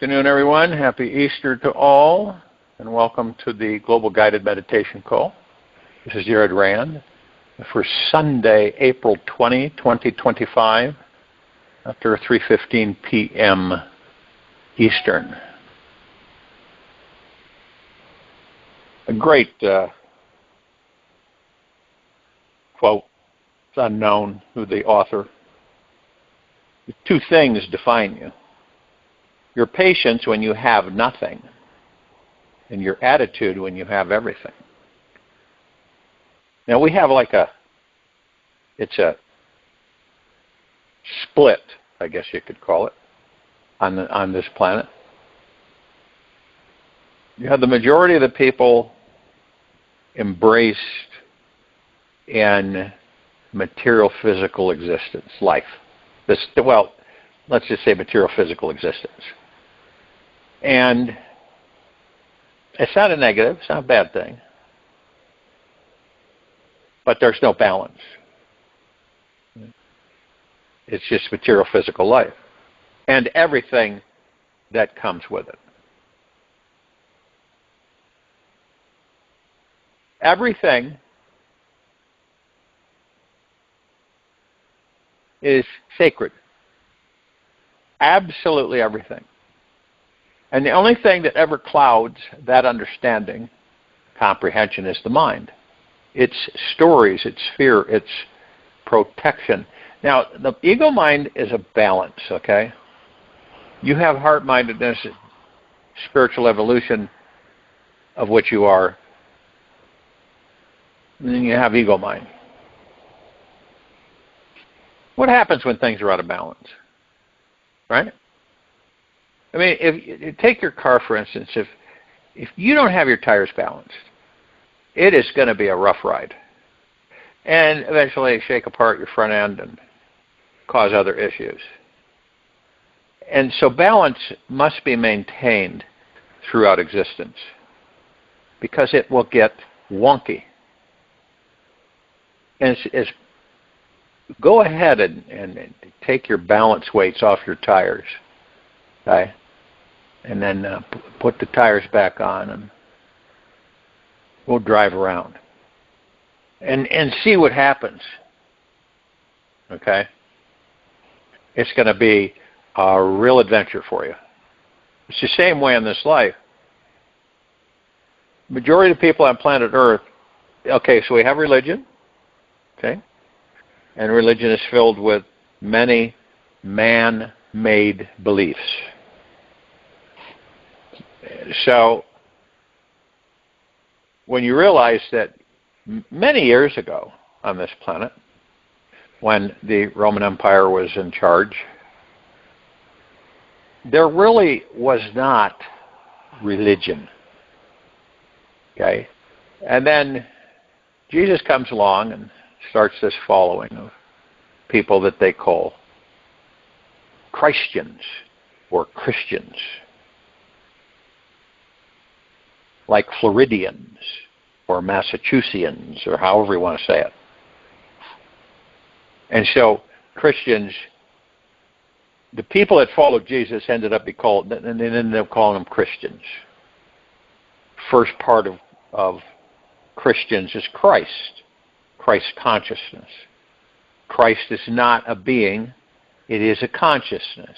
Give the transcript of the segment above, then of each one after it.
afternoon, everyone. Happy Easter to all, and welcome to the Global Guided Meditation Call. This is RAND for Sunday, April 20, 2025, after 3:15 p.m. Eastern. A great quote. It's unknown who the author. Two things define you. Your patience when you have nothing, and your attitude when you have everything. Now we have it's a split, I guess you could call it, on this planet. You have the majority of the people embraced in material physical existence, life. Let's just say material physical existence. And it's not a negative, it's not a bad thing. But there's no balance. It's just material physical life. And everything that comes with it. Everything is sacred. Absolutely everything. And the only thing that ever clouds that understanding, comprehension, is the mind. It's stories, it's fear, it's protection. Now, the ego mind is a balance, okay? You have heart-mindedness, spiritual evolution of what you are, and then you have ego mind. What happens when things are out of balance? Right? I mean, if you take your car, for instance, if you don't have your tires balanced, it is going to be a rough ride. And eventually shake apart your front end and cause other issues. And so balance must be maintained throughout existence because it will get wonky. And go ahead and take your balance weights off your tires, okay? And then put the tires back on and we'll drive around. And see what happens, okay? It's going to be a real adventure for you. It's the same way in this life. Majority of the people on planet Earth, okay, so we have religion, okay? And religion is filled with many man-made beliefs. So, when you realize that many years ago on this planet, when the Roman Empire was in charge, there really was not religion. Okay? And then Jesus comes along and starts this following of people that they call Christians or Christians, like Floridians or Massachusettsians or however you want to say it. And so Christians, the people that followed Jesus ended up calling them Christians. First part of Christians is Christ consciousness. Christ is not a being, it is a consciousness.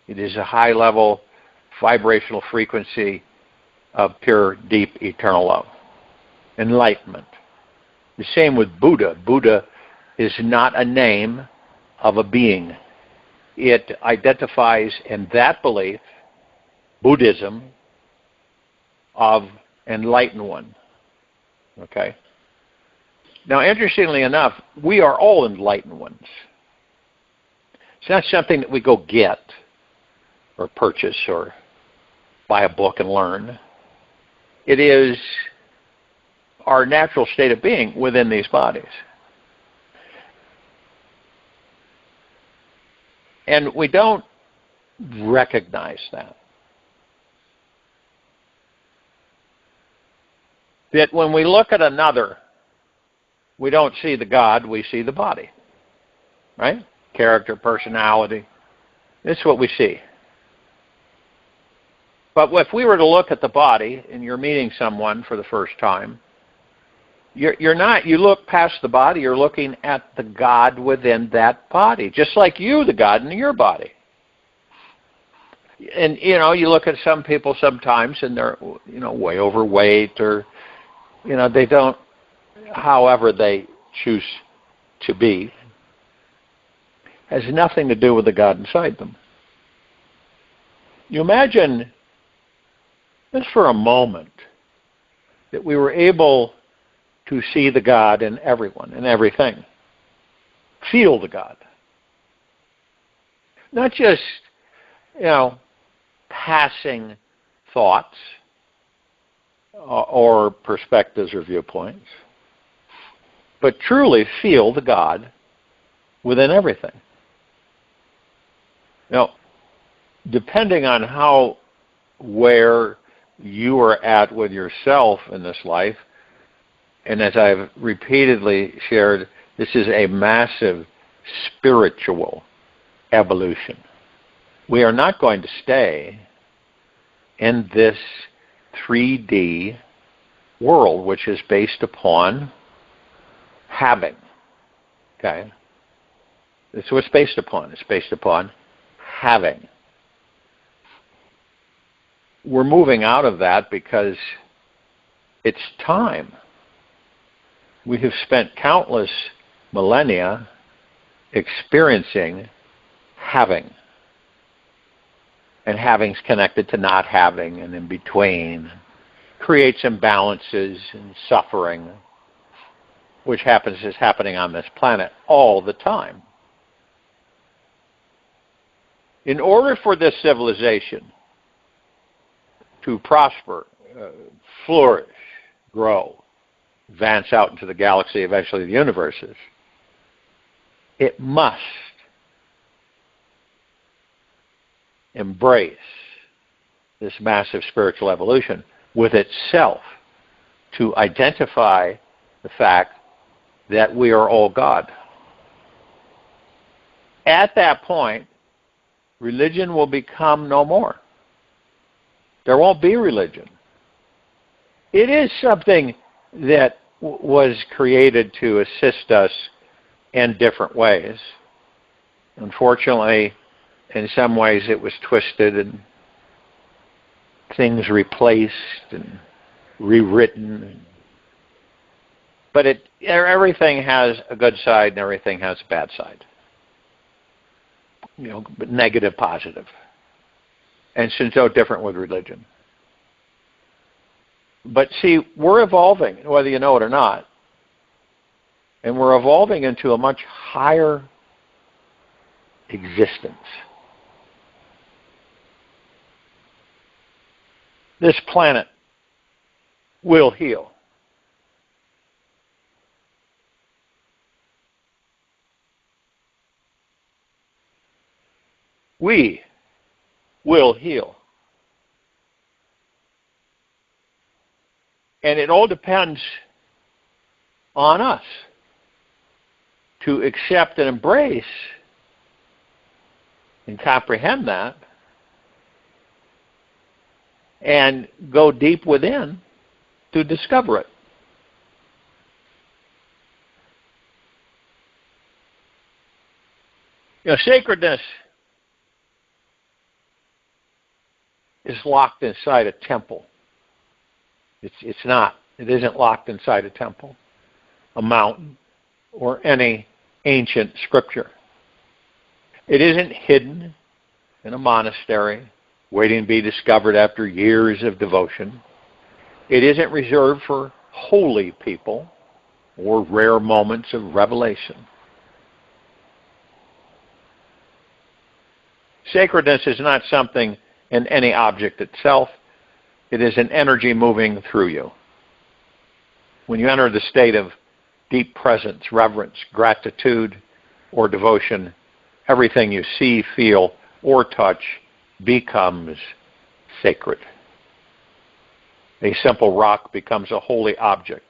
It is a high-level vibrational frequency of pure, deep, eternal love. Enlightenment. The same with Buddha. Buddha is not a name of a being. It identifies in that belief, Buddhism, of enlightened one. Okay? Now, interestingly enough, we are all enlightened ones. It's not something that we go get or purchase or buy a book and learn. It is our natural state of being within these bodies. And we don't recognize that. That when we look at another, we don't see the God, we see the body. Right? Character, personality. This is what we see. But if we were to look at the body, and you're meeting someone for the first time, you're not, you look past the body, you're looking at the God within that body, just like you, the God in your body. And, you look at some people sometimes, and they're, way overweight, or, they don't, however they choose to be, has nothing to do with the God inside them. You imagine, just for a moment, that we were able to see the God in everyone and everything. Feel the God. Not just, passing thoughts or perspectives or viewpoints, but truly feel the God within everything. Now, depending on where you are at with yourself in this life, and as I've repeatedly shared, this is a massive spiritual evolution. We are not going to stay in this 3D world, which is based upon having. Okay? That's what it's based upon. It's based upon having. We're moving out of that because it's time. We have spent countless millennia experiencing having. And having's connected to not having, and in between. Creates imbalances and suffering, which is happening on this planet all the time. In order for this civilization to prosper, flourish, grow, advance out into the galaxy, eventually the universes, it must embrace this massive spiritual evolution with itself to identify the fact that we are all God. At that point, religion will become no more. There won't be religion. It is something that was created to assist us in different ways. Unfortunately, in some ways it was twisted and things replaced and rewritten. But everything has a good side and everything has a bad side. But negative, positive. And it's no different with religion. But see, we're evolving, whether you know it or not. And we're evolving into a much higher existence. This planet will heal. We will heal. And it all depends on us to accept and embrace and comprehend that and go deep within to discover it. Sacredness is locked inside a temple. It's not. It isn't locked inside a temple, a mountain, or any ancient scripture. It isn't hidden in a monastery, waiting to be discovered after years of devotion. It isn't reserved for holy people or rare moments of revelation. Sacredness is not something in any object itself. It is an energy moving through you. When you enter the state of deep presence, reverence, gratitude, or devotion, everything you see, feel, or touch becomes sacred. A simple rock becomes a holy object.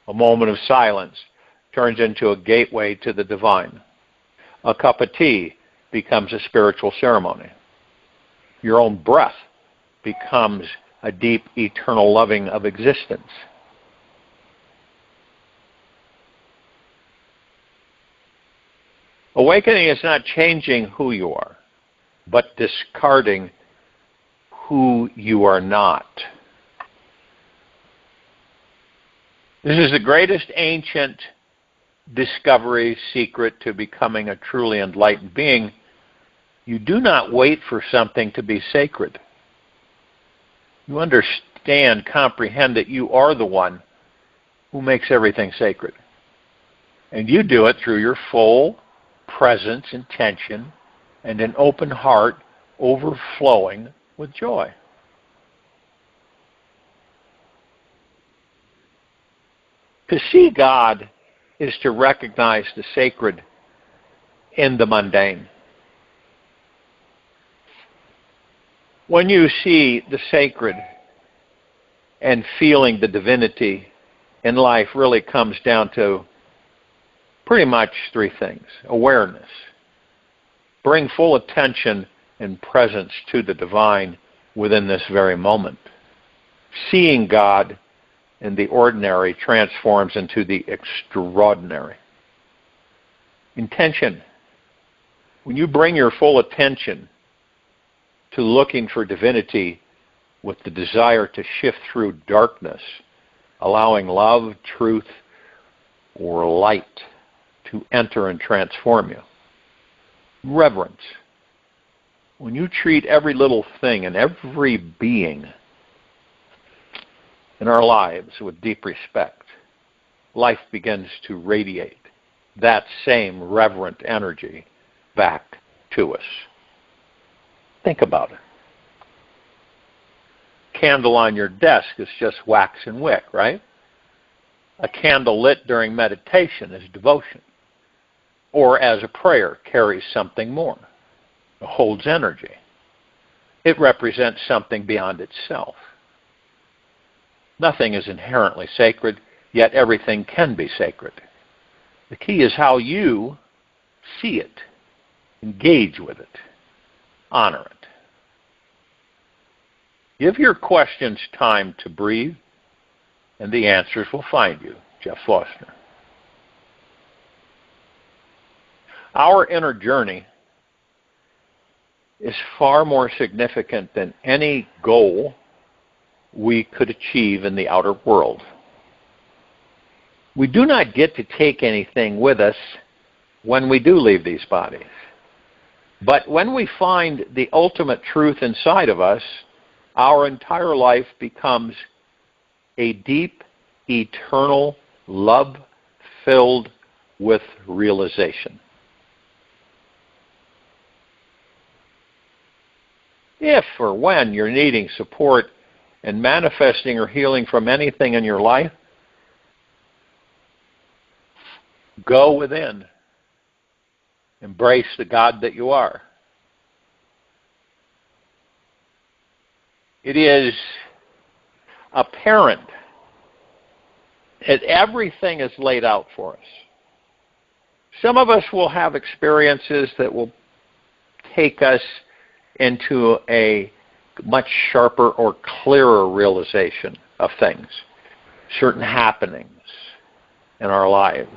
A moment of silence turns into a gateway to the divine. A cup of tea becomes a spiritual ceremony. Your own breath becomes a deep, eternal loving of existence. Awakening is not changing who you are, but discarding who you are not. This is the greatest ancient discovery secret to becoming a truly enlightened being. You do not wait for something to be sacred. You understand, comprehend that you are the one who makes everything sacred. And you do it through your full presence, intention, and an open heart overflowing with joy. To see God is to recognize the sacred in the mundane. When you see the sacred and feeling the divinity in life really comes down to pretty much three things. Awareness. Bring full attention and presence to the divine within this very moment. Seeing God in the ordinary transforms into the extraordinary. Intention. When you bring your full attention to looking for divinity with the desire to shift through darkness, allowing love, truth, or light to enter and transform you. Reverence. When you treat every little thing and every being in our lives with deep respect, life begins to radiate that same reverent energy back to us. Think about it. Candle on your desk is just wax and wick, right? A candle lit during meditation is devotion. Or as a prayer carries something more. It holds energy. It represents something beyond itself. Nothing is inherently sacred, yet everything can be sacred. The key is how you see it, engage with it, honor it. Give your questions time to breathe, and the answers will find you. Jeff Foster. Our inner journey is far more significant than any goal we could achieve in the outer world. We do not get to take anything with us when we do leave these bodies. But when we find the ultimate truth inside of us, our entire life becomes a deep, eternal love filled with realization. If or when you're needing support and manifesting or healing from anything in your life, go within. Embrace the God that you are. It is apparent that everything is laid out for us. Some of us will have experiences that will take us into a much sharper or clearer realization of things. Certain happenings in our lives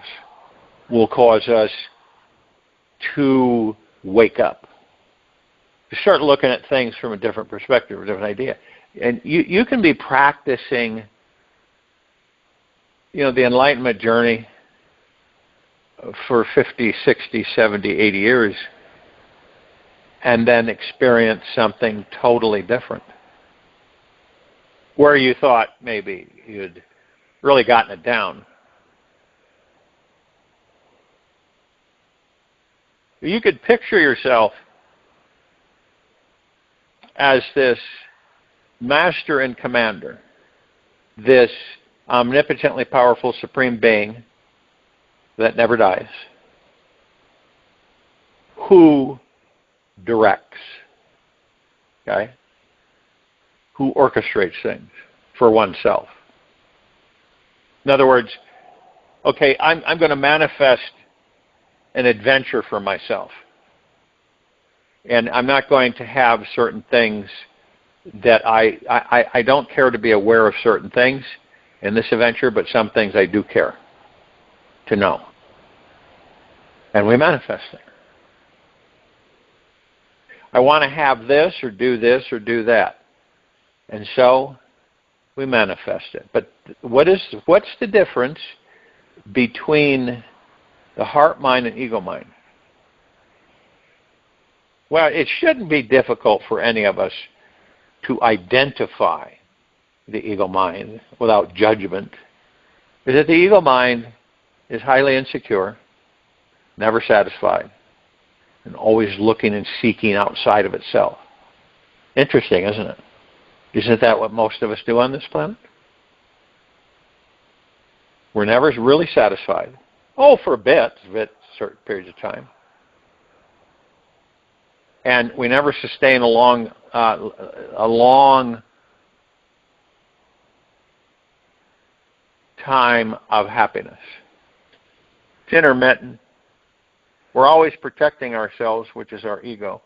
will cause us to wake up, to start looking at things from a different perspective, a different idea. And you can be practicing, the enlightenment journey for 50, 60, 70, 80 years, and then experience something totally different, where you thought maybe you'd really gotten it down. You could picture yourself as this master and commander, this omnipotently powerful supreme being that never dies, who directs, okay? Who orchestrates things for oneself. In other words, okay, I'm going to manifest an adventure for myself. And I'm not going to have certain things that I don't care to be aware of certain things in this adventure, but some things I do care to know. And we manifest it. I want to have this or do that. And so we manifest it. But what's the difference between the heart mind and ego mind? Well, it shouldn't be difficult for any of us to identify the ego mind without judgment. Is that the ego mind is highly insecure, never satisfied, and always looking and seeking outside of itself. Interesting, isn't it? Isn't that what most of us do on this planet? We're never really satisfied. Oh, for a bit, certain periods of time. And we never sustain a long time of happiness. It's intermittent. We're always protecting ourselves, which is our ego.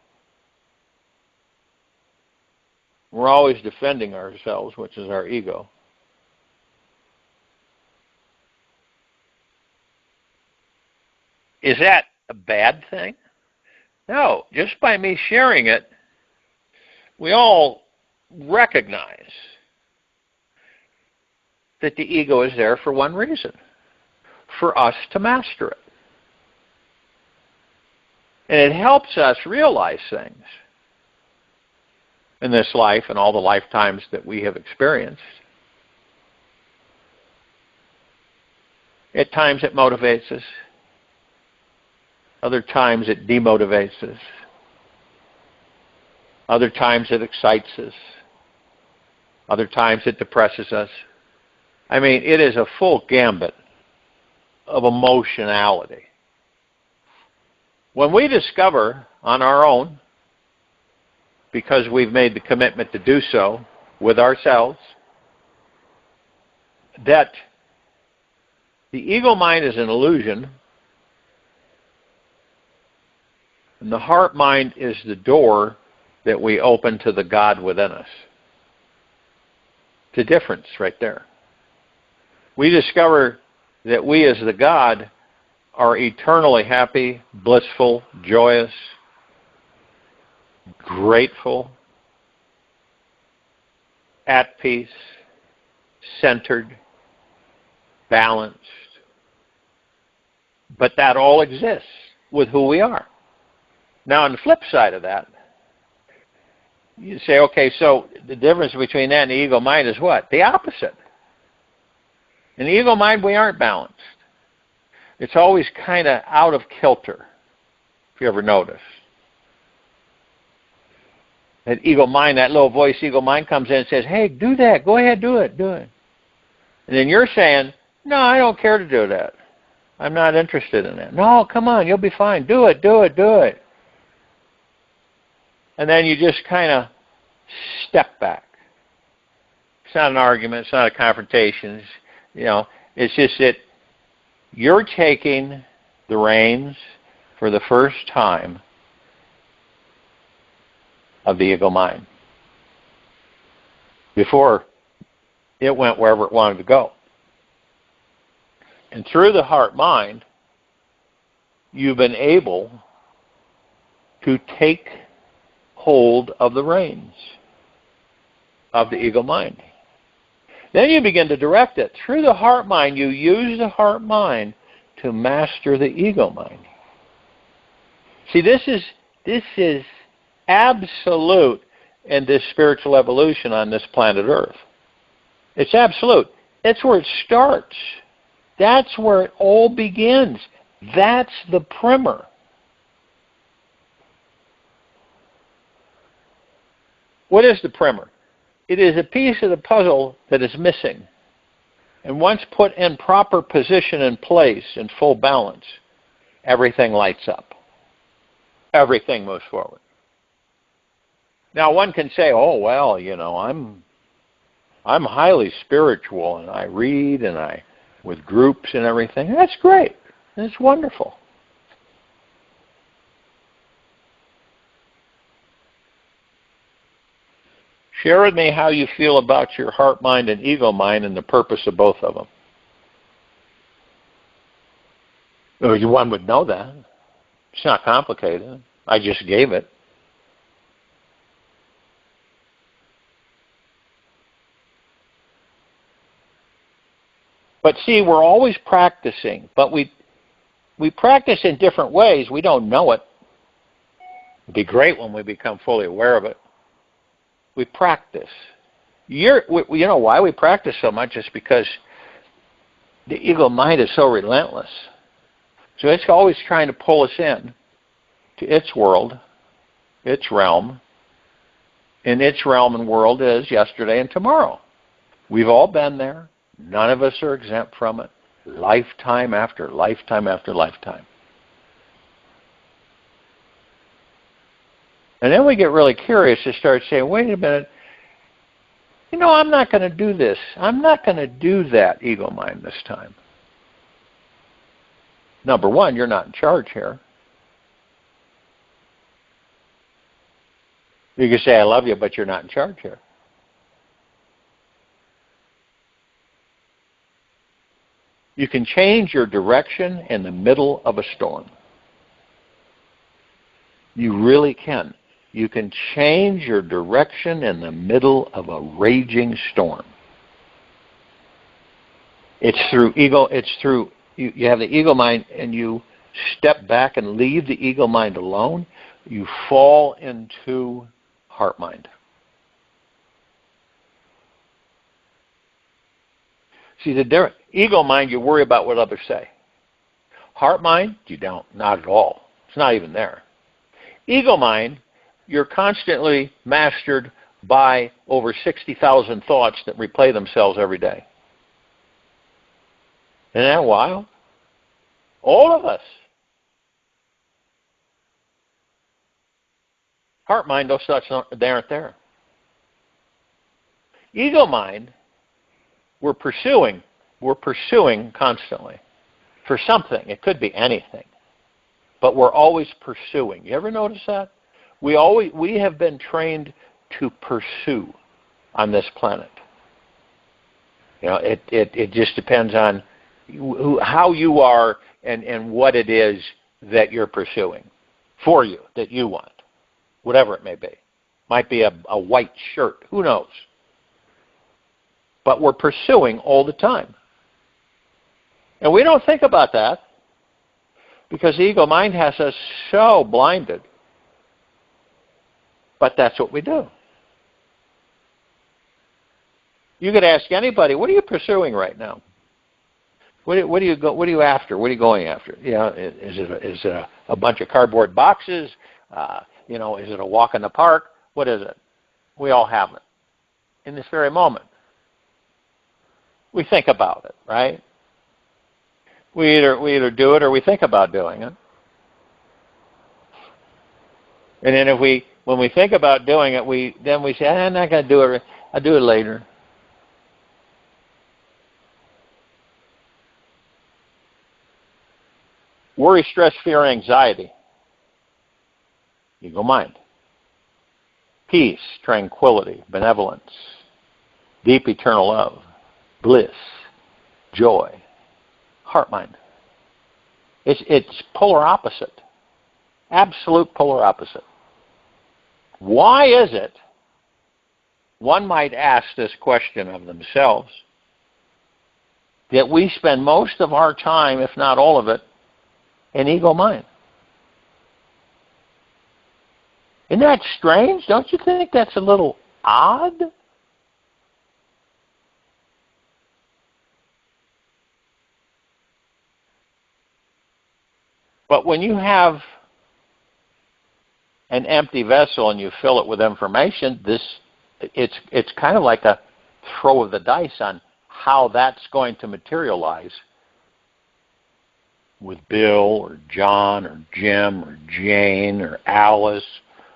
We're always defending ourselves, which is our ego. Is that a bad thing? No. Just by me sharing it, we all recognize that the ego is there for one reason: for us to master it. And it helps us realize things in this life and all the lifetimes that we have experienced. At times it motivates us. Other times it demotivates us. Other times it excites us. Other times it depresses us. I mean, it is a full gambit of emotionality. When we discover on our own, because we've made the commitment to do so with ourselves, that the ego mind is an illusion, and the heart mind is the door that we open to the God within us. It's a difference right there. We discover that we as the God are eternally happy, blissful, joyous, grateful, at peace, centered, balanced. But that all exists with who we are. Now, on the flip side of that, you say, okay, so the difference between that and the ego mind is what? The opposite. In the ego mind, we aren't balanced. It's always kind of out of kilter, if you ever notice. That ego mind, that little voice ego mind comes in and says, hey, do that. Go ahead, do it. And then you're saying, no, I don't care to do that. I'm not interested in that. No, come on, you'll be fine. Do it. And then you just kind of step back. It's not an argument. It's not a confrontation. It's just that you're taking the reins for the first time of the ego mind. Before, it went wherever it wanted to go. And through the heart mind, you've been able to take hold of the reins of the ego mind. Then you begin to direct it. Through the heart mind, you use the heart mind to master the ego mind. See, this is absolute in this spiritual evolution on this planet Earth. It's absolute. That's where it starts. That's where it all begins. That's the primer. What is the primer? It is a piece of the puzzle that is missing. And once put in proper position and place in full balance, everything lights up. Everything moves forward. Now one can say, oh, well, I'm highly spiritual and I read and with groups and everything. That's great. That's wonderful. Share with me how you feel about your heart mind and ego mind and the purpose of both of them. Well, one would know that. It's not complicated. I just gave it. But see, we're always practicing, but we practice in different ways. We don't know it. It'd be great when we become fully aware of it. We practice. You know why we practice so much? Is because the ego mind is so relentless. So it's always trying to pull us in to its world, its realm. And its realm and world is yesterday and tomorrow. We've all been there. None of us are exempt from it. Lifetime after lifetime after lifetime. And then we get really curious to start saying, wait a minute, I'm not going to do this. I'm not going to do that, ego mind, this time. Number one, you're not in charge here. You can say, I love you, but you're not in charge here. You can change your direction in the middle of a storm. You really can. You can change your direction in the middle of a raging storm. It's through ego. You have the ego mind and you step back and leave the ego mind alone. You fall into heart mind. See, the ego mind, you worry about what others say. Heart mind, you don't. Not at all. It's not even there. Ego mind, you're constantly mastered by over 60,000 thoughts that replay themselves every day. Isn't that wild? All of us. Heart mind, those thoughts aren't there. Ego mind, we're pursuing constantly for something. It could be anything. But we're always pursuing. You ever notice that? We have been trained to pursue on this planet. It just depends on how you are and what it is that you're pursuing for you, that you want. Whatever it may be. Might be a white shirt. Who knows? But we're pursuing all the time. And we don't think about that because the ego mind has us so blinded. But that's what we do. You could ask anybody, what are you pursuing right now? What are you after? What are you going after? Is it a bunch of cardboard boxes? Is it a walk in the park? What is it? We all have it. In this very moment. We think about it, right? We either do it or we think about doing it. And then when we think about doing it, we say, I'm not going to do it. I'll do it later. Worry, stress, fear, anxiety. Ego mind. Peace, tranquility, benevolence, deep eternal love, bliss, joy, heart mind. It's polar opposite. Absolute polar opposite. Why is it, one might ask this question of themselves, that we spend most of our time, if not all of it, in ego mind? Isn't that strange? Don't you think that's a little odd? But when you have an empty vessel and you fill it with information, it's kind of like a throw of the dice on how that's going to materialize with Bill or John or Jim or Jane or Alice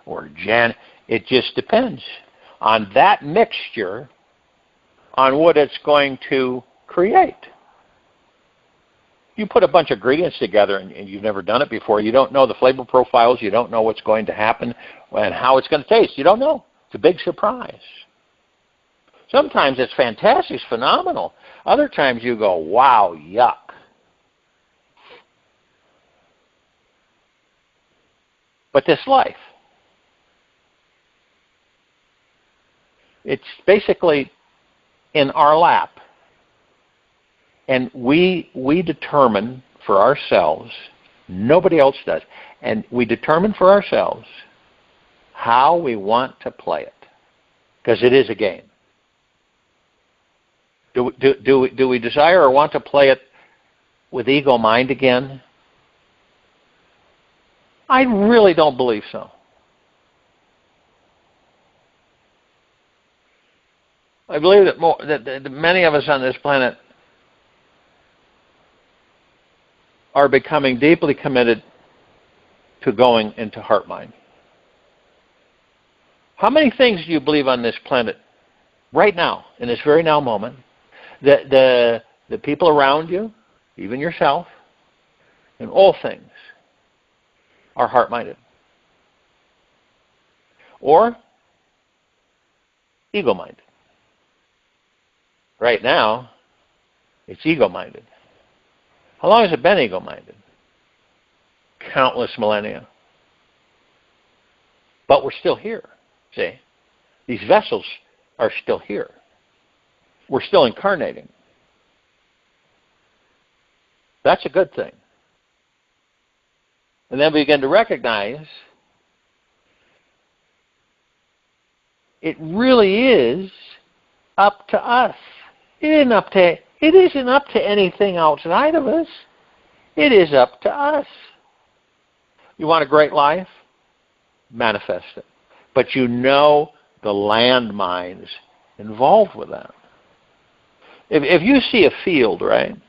or Jen. It just depends on that mixture, on what it's going to create. You put a bunch of ingredients together and you've never done it before. You don't know the flavor profiles. You don't know what's going to happen and how it's going to taste. You don't know. It's a big surprise. Sometimes it's fantastic, it's phenomenal. Other times you go, wow, yuck. But this life, it's basically in our lap. And we determine for ourselves, nobody else does, and we determine for ourselves how we want to play it. Because it is a game. Do we desire or want to play it with ego mind again? I really don't believe so. I believe that many of us on this planet are becoming deeply committed to going into heart mind. How many things do you believe on this planet right now, in this very now moment, that the people around you, even yourself, and all things are heart-minded? Or ego-minded? Right now, it's ego-minded. How long has it been ego-minded? Countless millennia. But we're still here, see? These vessels are still here. We're still incarnating. That's a good thing. And then we begin to recognize it really is up to us. It isn't up to anything outside of us. It is up to us. You want a great life? Manifest it. But you know the landmines involved with that. If you see a field, right, and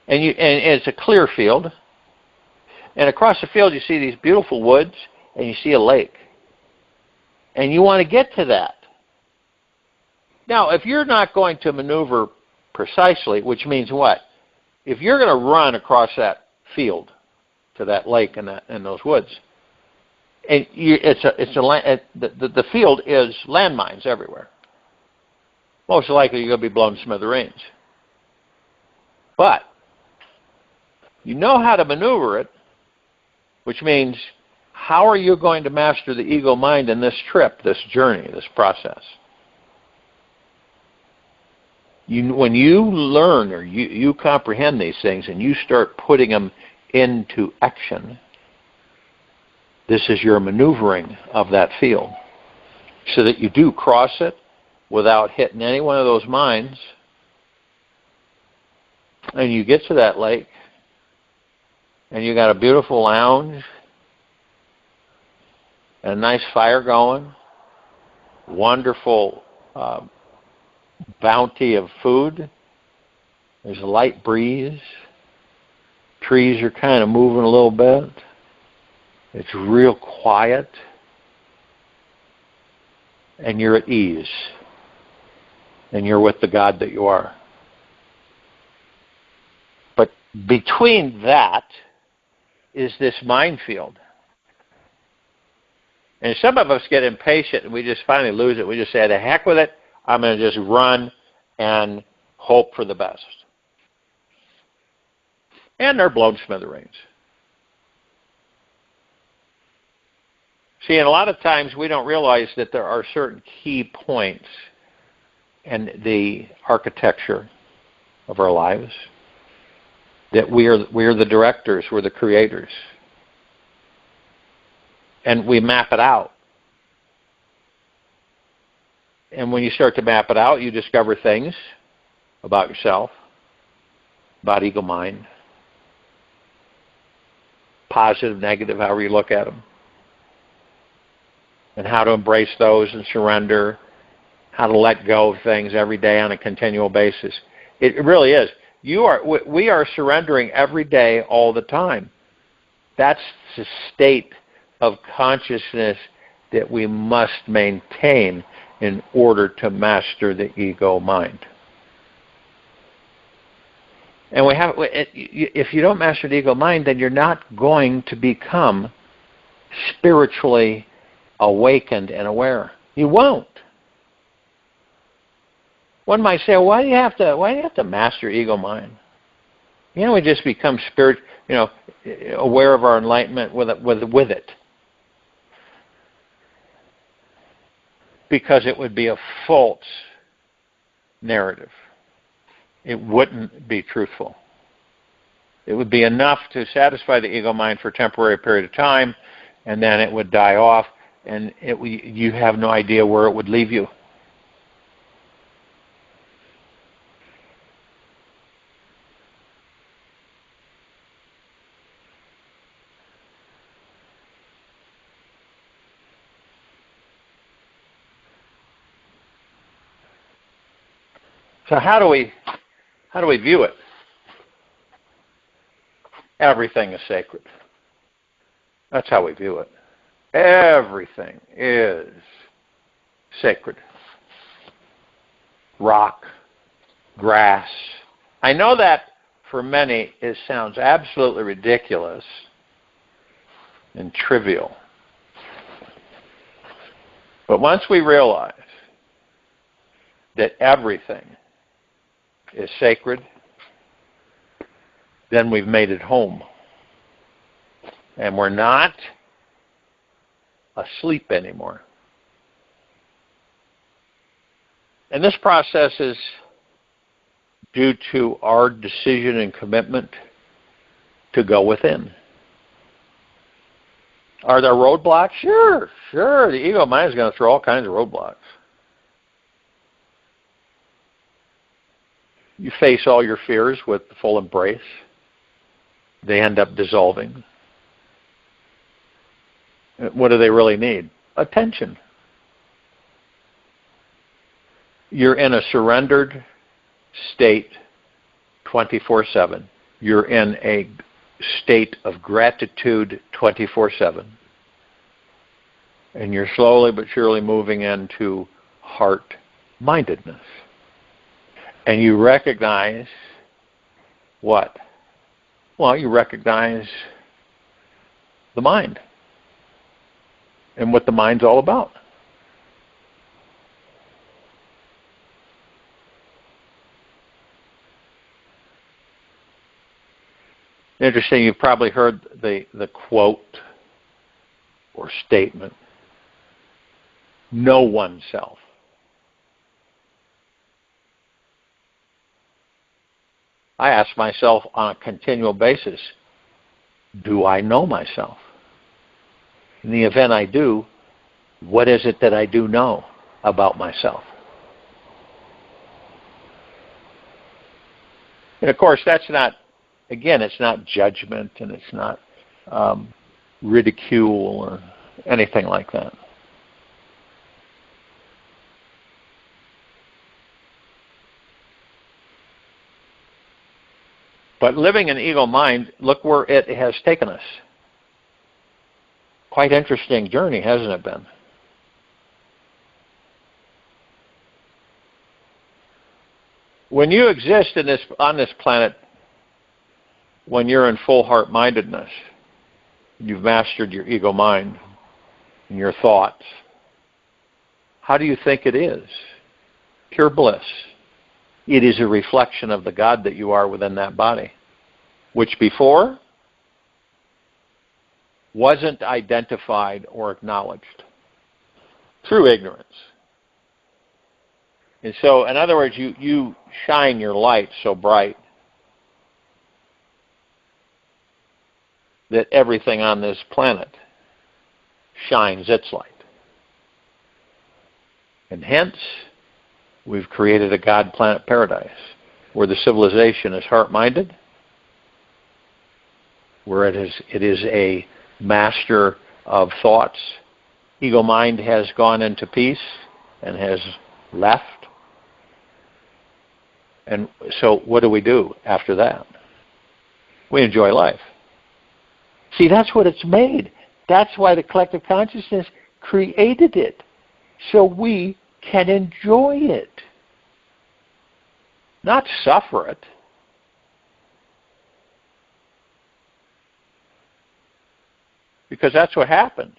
it's a clear field, and across the field you see these beautiful woods, and you see a lake, and you want to get to that. Now, if you're not going to maneuver precisely, which means what? If you're going to run across that field to that lake and those woods, and the field is landmines everywhere. Most likely you're going to be blown to smithereens. But you know how to maneuver it, which means how are you going to master the ego mind in this trip, this journey, this process? When you learn or you comprehend these things and you start putting them into action, this is your maneuvering of that field so that you do cross it without hitting any one of those mines, and you get to that lake and you got a beautiful lounge and a nice fire going, wonderful bounty of food. There's a light breeze. Trees are kind of moving a little bit. It's real quiet. And you're at ease. And you're with the God that you are. But between that is this minefield. And some of us get impatient and we just finally lose it. We just say, the heck with it. I'm going to just run and hope for the best. And they're blown smithereens. See, and a lot of times we don't realize that there are certain key points in the architecture of our lives, that we are the directors, we're the creators. And we map it out. And when you start to map it out, you discover things about yourself, about ego mind, positive, negative, however you look at them, and how to embrace those and surrender, how to let go of things every day on a continual basis. It really is. We are surrendering every day, all the time. That's the state of consciousness that we must maintain in order to master the ego mind. And if you don't master the ego mind, then you're not going to become spiritually awakened and aware. You won't. One might say, well, why do you have to master ego mind? We just become aware of our enlightenment with it. Because it would be a false narrative. It wouldn't be truthful. It would be enough to satisfy the ego mind for a temporary period of time, and then it would die off, and you have no idea where it would leave you. So how do we view it? Everything is sacred. That's how we view it. Everything is sacred. Rock, grass. I know that for many it sounds absolutely ridiculous and trivial. But once we realize that everything is sacred, then we've made it home. And we're not asleep anymore. And this process is due to our decision and commitment to go within. Are there roadblocks? Sure. The ego mind is going to throw all kinds of roadblocks. You face all your fears with the full embrace. They end up dissolving. What do they really need? Attention. You're in a surrendered state 24/7. You're in a state of gratitude 24/7. And you're slowly but surely moving into heart-mindedness. And you recognize what? Well, you recognize the mind and what the mind's all about. Interesting, you've probably heard the quote or statement, know oneself. I ask myself on a continual basis, do I know myself? In the event I do, what is it that I do know about myself? And of course, that's not, again, it's not judgment and it's not ridicule or anything like that. But living in ego mind, look where it has taken us. Quite interesting journey, hasn't it been? When you exist on this planet, when you're in full heart-mindedness, you've mastered your ego mind and your thoughts, how do you think it is? Pure bliss. It is a reflection of the God that you are within that body, which before wasn't identified or acknowledged through ignorance. And so, in other words, you shine your light so bright that everything on this planet shines its light. And hence, we've created a God-planet paradise where the civilization is heart-minded, where it is a master of thoughts. Ego mind has gone into peace and has left. And so what do we do after that? We enjoy life. See, that's what it's made. That's why the collective consciousness created it, so we can enjoy it, not suffer it. Because that's what happens.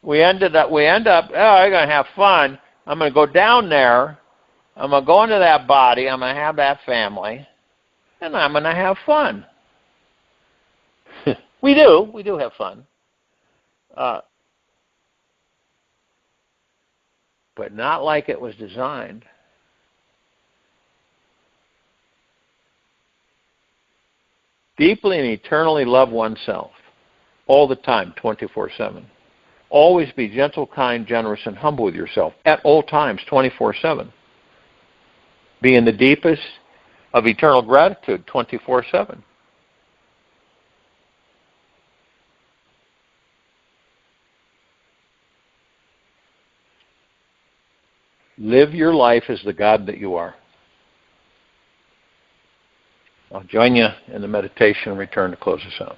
We end up, oh, I'm going to have fun. I'm going to go down there I'm going to go into that body, I'm going to have that family, and I'm going to have fun. We do have fun. But not like it was designed. Deeply and eternally love oneself, all the time, 24/7. Always be gentle, kind, generous, and humble with yourself, at all times, 24/7. Be in the deepest of eternal gratitude, 24/7. Live your life as the God that you are. I'll join you in the meditation and return to close us out.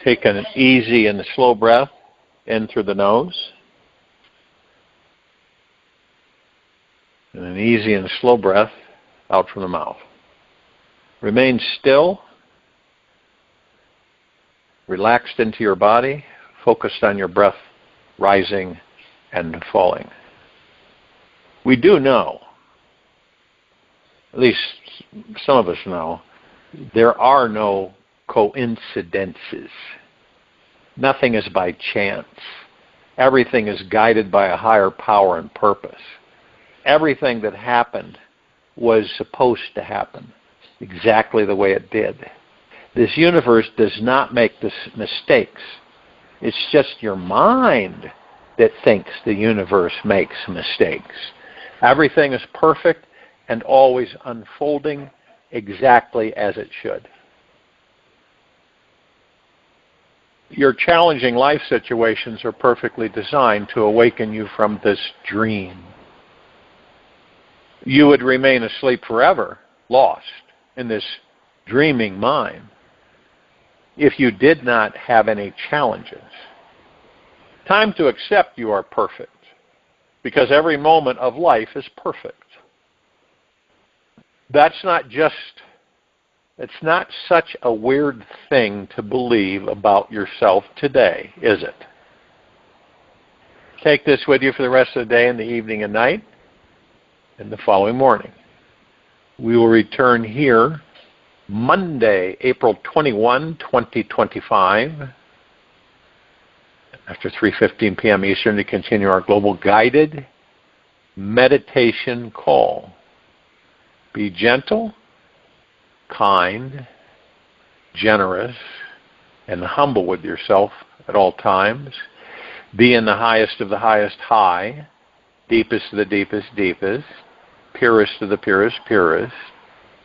Take an easy and slow breath in through the nose. And an easy and slow breath out from the mouth. Remain still, relaxed into your body, focused on your breath rising and falling. We do know, at least some of us know, there are no coincidences. Nothing is by chance. Everything is guided by a higher power and purpose. Everything that happened was supposed to happen exactly the way it did. This universe does not make mistakes. It's just your mind that thinks the universe makes mistakes. Everything is perfect and always unfolding exactly as it should. Your challenging life situations are perfectly designed to awaken you from this dream. You would remain asleep forever, lost in this dreaming mind, if you did not have any challenges. Time to accept you are perfect, because every moment of life is perfect. It's not such a weird thing to believe about yourself today, is it? Take this with you for the rest of the day and the evening and night and the following morning. We will return here Monday, April 21, 2025, after 3:15 p.m. Eastern, to continue our global guided meditation call. Be gentle, kind, generous, and humble with yourself at all times. Be in the highest of the highest high, deepest of the deepest deepest, purest of the purest purest,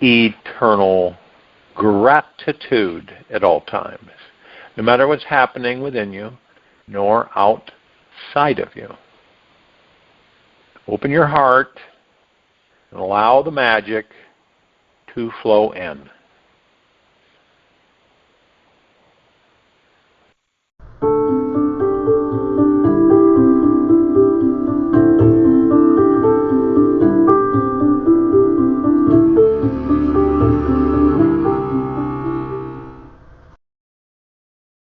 eternal gratitude at all times, no matter what's happening within you, nor outside of you. Open your heart and allow the magic to flow in.